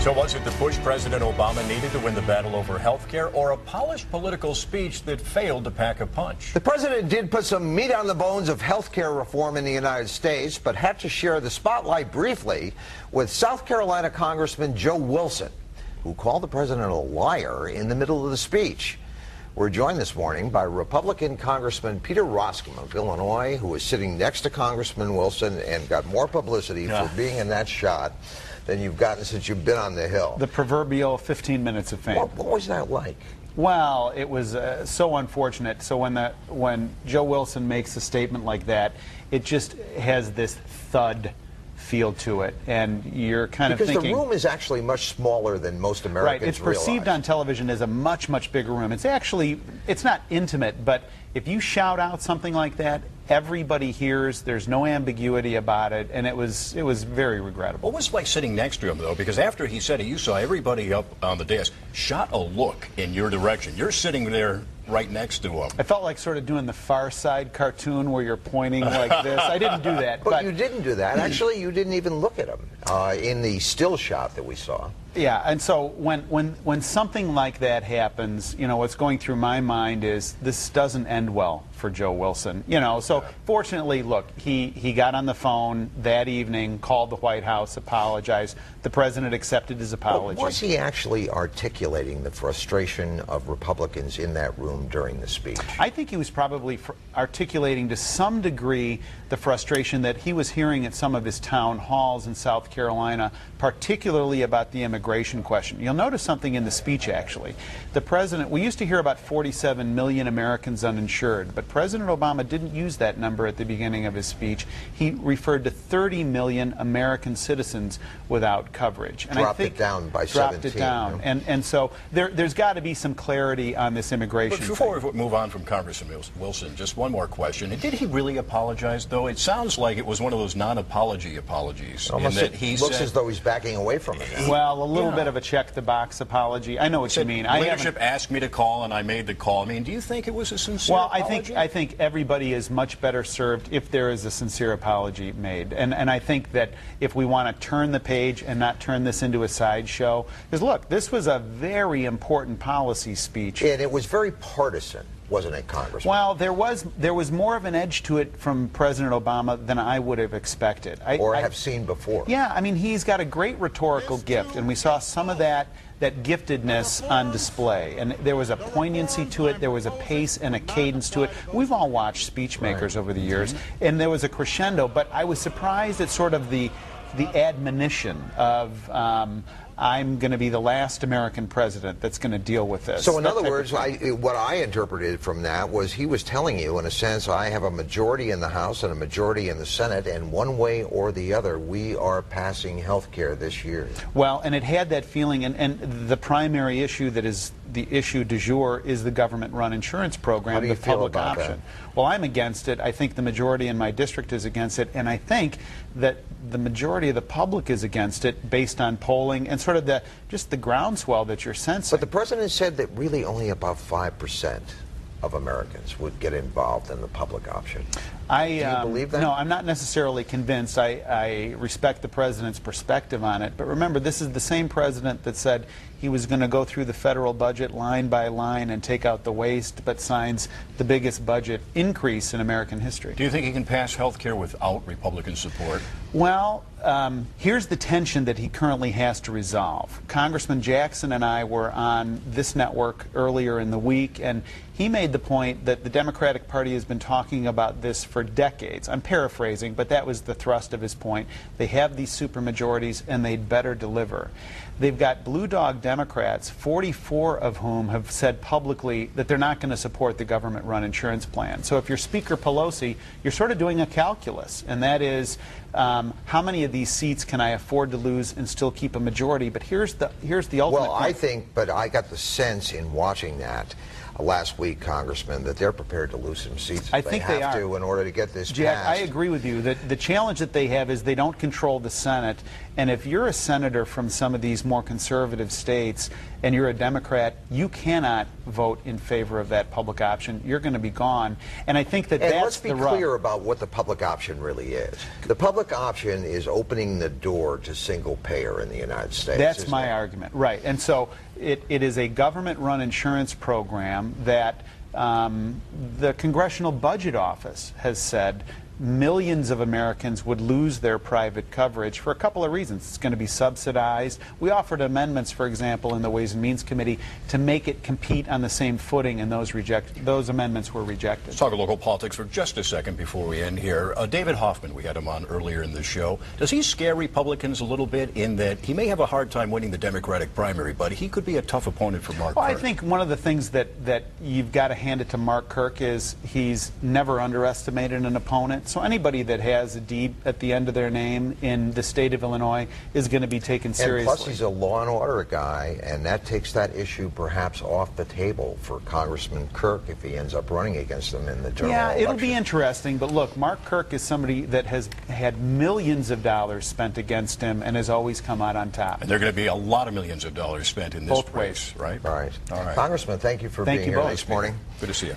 So was it the push President Obama needed to win the battle over health care, or a polished political speech that failed to pack a punch? The president did put some meat on the bones of health care reform in the United States, but had to share the spotlight briefly with South Carolina Congressman Joe Wilson, who called the president a liar in the middle of the speech. We're joined this morning by Republican Congressman Peter Roskam of Illinois, who is sitting next to Congressman Wilson and got more publicity for being in that shot than you've gotten since you've been on the Hill. The proverbial 15 minutes of fame. What was that like? Well, it was so unfortunate. So when Joe Wilson makes a statement like that, it just has this thud feel to it, and you're kind of thinking... Because the room is actually much smaller than most Americans Right, it's perceived on television as a much, much bigger room. It's actually, it's not intimate, but if you shout out something like that, everybody hears, there's no ambiguity about it, and it was very regrettable. What was it like sitting next to him, though? Because after he said it, you saw everybody up on the dais shot a look in your direction. You're sitting there right next to him. I felt like sort of doing the Far Side cartoon where you're pointing like this. I didn't do that. But you didn't do that. Actually, you didn't even look at him in the still shot that we saw. Yeah, and so when something like that happens, you know, what's going through my mind is this doesn't end well for Joe Wilson. You know, so fortunately, look, he got on the phone that evening, called the White House, apologized. The president accepted his apology. But was he actually articulating the frustration of Republicans in that room during the speech? I think he was probably articulating to some degree the frustration that he was hearing at some of his town halls in South Carolina, particularly about the immigration question. You'll notice something in the speech, actually. The president, we used to hear about 47 million Americans uninsured, but President Obama didn't use that number at the beginning of his speech. He referred to 30 million American citizens without coverage. And dropped it down by 17. Dropped it down. And so there's got to be some clarity on this immigration thing. Before we move on from Congressman Wilson, just one more question. Did he really apologize, though? It sounds like it was one of those non-apology apologies. Almost in that he looks as though he's backing away from it now. Well, a little bit of a check-the-box apology. I know what you mean. Leadership asked me to call, and I made the call. I mean, do you think it was a sincere apology? I think everybody is much better served if there is a sincere apology made. And I think that if we want to turn the page and not turn this into a sideshow, because look, this was a very important policy speech. And it was very partisan, wasn't it, Congressman? Well, there was more of an edge to it from President Obama than I would have expected. Or have seen before. Yeah, I mean, he's got a great rhetorical gift, and we saw some of that giftedness on display. And there was a poignancy to it, there was a pace and a cadence to it. We've all watched speech makers over the years, and there was a crescendo, but I was surprised at sort of the admonition of I'm going to be the last American president that's going to deal with this. So in other words, what I interpreted from that was he was telling you, in a sense, I have a majority in the House and a majority in the Senate, and one way or the other, we are passing health care this year. Well, and it had that feeling, and the primary issue that is the issue du jour is the government-run insurance program, How do you the feel public about option. that? Well, I'm against it. I think the majority in my district is against it, and I think that the majority of the public is against it based on polling and sort of just the groundswell that you're sensing. But the president said that really only about 5% of Americans would get involved in the public option. Do you believe that? No, I'm not necessarily convinced. I respect the president's perspective on it, but remember, this is the same president that said he was going to go through the federal budget line by line and take out the waste, but signs the biggest budget increase in American history. Do you think he can pass health care without Republican support? Well, here's the tension that he currently has to resolve. Congressman Jackson and I were on this network earlier in the week, and he made the point that the Democratic Party has been talking about this for decades. I'm paraphrasing, but that was the thrust of his point. They have these supermajorities, and they'd better deliver. They've got blue dog Democrats, 44 of whom have said publicly that they're not going to support the government-run insurance plan. So if you're Speaker Pelosi, you're sort of doing a calculus, and that is how many of these seats can I afford to lose and still keep a majority? But here's the ultimate Well, point. but I got the sense in watching that last week, Congressman, that they're prepared to lose some seats if I think they have are. to in order to get this Jack, passed. I agree with you. The challenge that they have is they don't control the Senate, and if you're a senator from some of these more conservative states and you're a Democrat, you cannot vote in favor of that public option. You're going to be gone. And I think that And that's let's be the rub. clear about what the public option really is. The public option is opening the door to single payer in the United States. That's isn't my it? argument, right. And so it is a government-run insurance program that the Congressional Budget Office has said millions of Americans would lose their private coverage for a couple of reasons. It's going to be subsidized. We offered amendments, for example, in the Ways and Means Committee to make it compete on the same footing, and those amendments were rejected. Let's talk local politics for just a second before we end here. David Hoffman, we had him on earlier in the show. Does he scare Republicans a little bit in that he may have a hard time winning the Democratic primary, but he could be a tough opponent for Mark Kirk? I think one of the things that you've got to hand it to Mark Kirk is he's never underestimated an opponent. So anybody that has a D at the end of their name in the state of Illinois is going to be taken seriously. And plus, he's a law and order guy, and that takes that issue perhaps off the table for Congressman Kirk if he ends up running against him in the general election. It'll be interesting, but look, Mark Kirk is somebody that has had millions of dollars spent against him and has always come out on top. And there are going to be a lot of millions of dollars spent in this Both race, ways. right? Right. All right. Congressman, thank you for Thank being you here both. this morning. Good to see you.